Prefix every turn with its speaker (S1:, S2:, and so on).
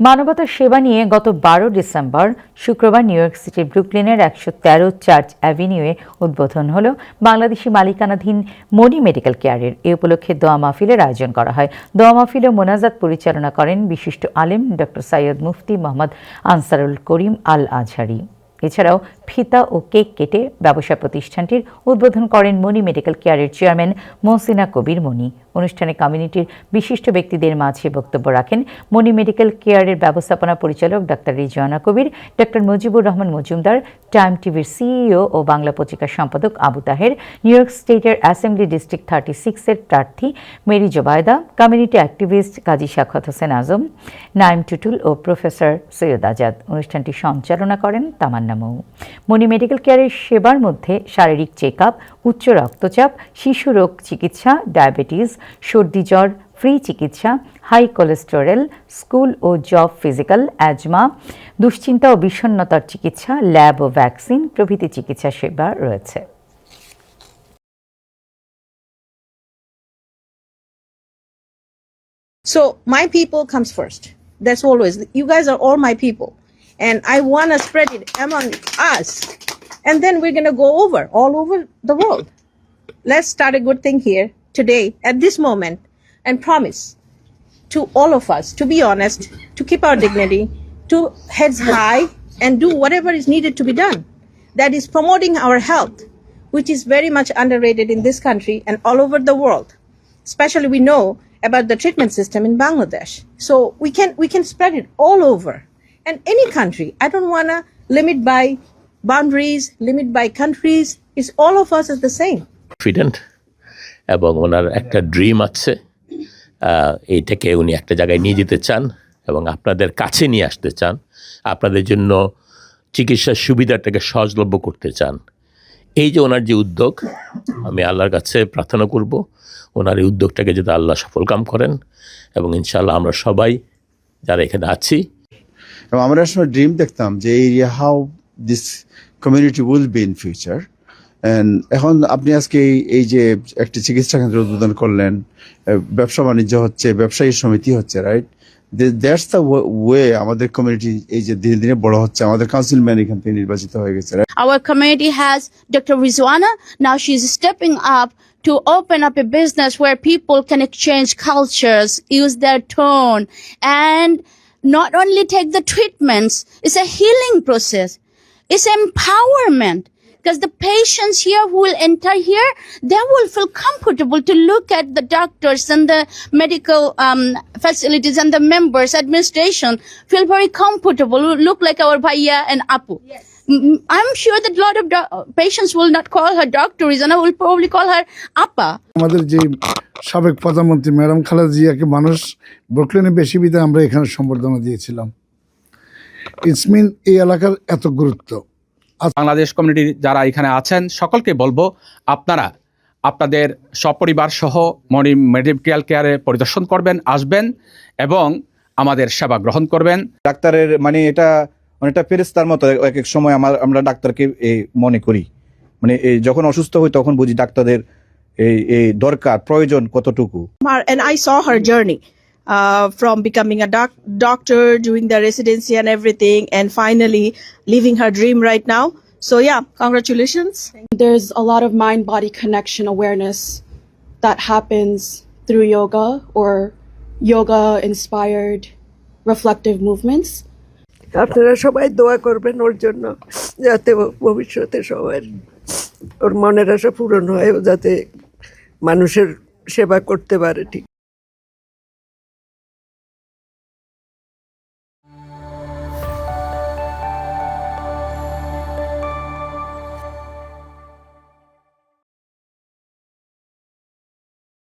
S1: মানবতার সেবা নিয়ে গত 12 ডিসেম্বর শুক্রবার নিউ ইয়র্ক সিটির ব্রুকলিনের 113 চার্চ অ্যাভিনিউয়ে উদ্বোধন হলো বাংলাদেশি মালিকানাধীন মনি মেডিকেল কেয়ারের। এ উপলক্ষে দোয়া মাহফিলের আয়োজন করা হয়। দোয়া মাহফিল ও মোনাজাত পরিচালনা করেন বিশিষ্ট আলেম ডক্টর সৈয়দ মুফতি মোহাম্মদ আনসারুল করিম আল আজহারি। এছাড়াও ফিতা ও কেক কেটে ব্যবসা প্রতিষ্ঠানটির উদ্বোধন করেন মনি মেডিকেল কেয়ারের চেয়ারম্যান মহসিনা কবির মনি। অনুষ্ঠানে কমিউনিটির বিশিষ্ট ব্যক্তিদের মাঝে বক্তব্য রাখেন মনি মেডিকেল কেয়ারের ব্যবস্থাপনা পরিচালক ডাক্তার রিজওয়ানা কবির, ডক্টর মুজিবুর রহমান মজুমদার, টাইম টিভির সিইও ও বাংলা পত্রিকার সম্পাদক আবু তাহের, নিউ ইয়র্ক স্টেটের অ্যাসেম্বলি ডিস্ট্রিক্ট 36-এর প্রার্থী মেরি জোবায়দা, কমিউনিটি অ্যাক্টিভিস্ট কাজী শাখাওয়াত হোসেন আজম, নাইম টুটুল ও প্রফেসর সৈয়দ আজাদ। অনুষ্ঠানটি সঞ্চালনা করেন তামান্না মৌ। মনি মেডিকেল কেয়ারের সেবার মধ্যে শারীরিক চেক আপ, উচ্চ রক্তচাপ, শিশু রোগ চিকিৎসা, ডায়াবেটিস, সর্দি জ্বর, ফ্রি চিকিৎসা, হাই কোলেস্টেরল, স্কুল ও জব ফিজিক্যাল, অ্যাজমা, দুশ্চিন্তা ও বিষণ্ণতার চিকিৎসা, ল্যাব ও ভ্যাকসিন প্রভৃতি চিকিৎসা সেবা রয়েছে।
S2: So my people comes first. That's always. You guys are all my people. And I want to spread it among us. And then we're going to go all over the world. Let's start a good thing here today, at this moment, and promise to all of us, to be honest, to keep our dignity, to heads high, and do whatever is needed to be done. That is promoting our health, which is very much underrated in this country and all over the world. Especially we know about the treatment system in Bangladesh. So we can spread it all over. And any country, I don't want to limit by boundaries, limit by countries. It's all of us is the same.
S3: Confident এবং ওনার একটা dream আছে, এইটাকে উনি একটা জায়গায় নিয়ে যেতে চান এবং আপনাদের কাছে নিয়ে আসতে চান, আপনাদের জন্য চিকিৎসার সুবিধাটাকে সহজলভ্য করতে চান। এই যে ওনার যে উদ্যোগ, আমি আল্লাহর কাছে প্রার্থনা করব ওনার এই উদ্যোগটাকে যাতে আল্লাহ সফলকাম করেন এবং ইনশাআল্লাহ আমরা সবাই যারা এখানে আছি
S4: এবং আমরা আসলে ড্রিম দেখতাম যে how this community will be in future. এখন আপনি আজকে এই যে একটি চিকিৎসা কেন্দ্র উদ্বোধন করলেন, ব্যবসা বাণিজ্য হচ্ছে, ব্যবসায়ী সমিতি হচ্ছে, রাইট? দ্যাটস দ্য ওয়ে আমাদের কমিউনিটি এই যে দিনে দিনে বড় হচ্ছে। আমাদের কাউন্সিলম্যান এখান থেকে নির্বাচিত হয়ে গেছে।
S5: Our community has Dr. Rizwana. Now she's stepping up to open up a business where people can exchange cultures, use their tone, and not only take the treatments. It's a healing process. It's empowerment. Because the patients here who will enter here, they will feel comfortable to look at the doctors and the medical facilities, and the members, administration feel very comfortable, look like our Bhaiya and Apu. Yes. I'm sure that a lot of patients will not call her Dr. Rizwana, will probably call her Appa.
S6: আমাদের যে সাবেক প্রধানমন্ত্রী madam Khaleda জিয়াকে মানুষ ব্রুকলিনে বেশি বিধায় আমরা এখানে সম্বর্ধনা দিয়েছিলাম। ইটস মিন এই এলাকার এত গুরুত্ব।
S7: বাংলাদেশ কমিউনিটির যারা এখানে আছেন সকলকে বলবো, আপনারা আপনাদের সপরিবার সহ মনি মেডিকেল কেয়ারে পরিদর্শন করবেন, আসবেন এবং আমাদের সেবা গ্রহণ করবেন।
S8: ডাক্তারের মানে এটা অনেকটা ফেরেশতার মতো এক এক সময় আমরা ডাক্তারকে মনে করি, মানে যখন অসুস্থ হই তখন বুঝি ডাক্তারদের এই দরকার প্রয়োজন কতটুকু।
S2: And I saw her journey from becoming a doctor, doing the residency and everything, and finally living her dream right now. So yeah, congratulations.
S9: There's a lot of mind-body connection awareness that happens through yoga or yoga-inspired reflective movements.
S10: আপনারা সবাই দোয়া করবেন ওর জন্য, যাতে ভবিষ্যতে সবার ওর মনের আশা পূরণ হয়, যাতে মানুষের সেবা করতে পারে। ঠিক।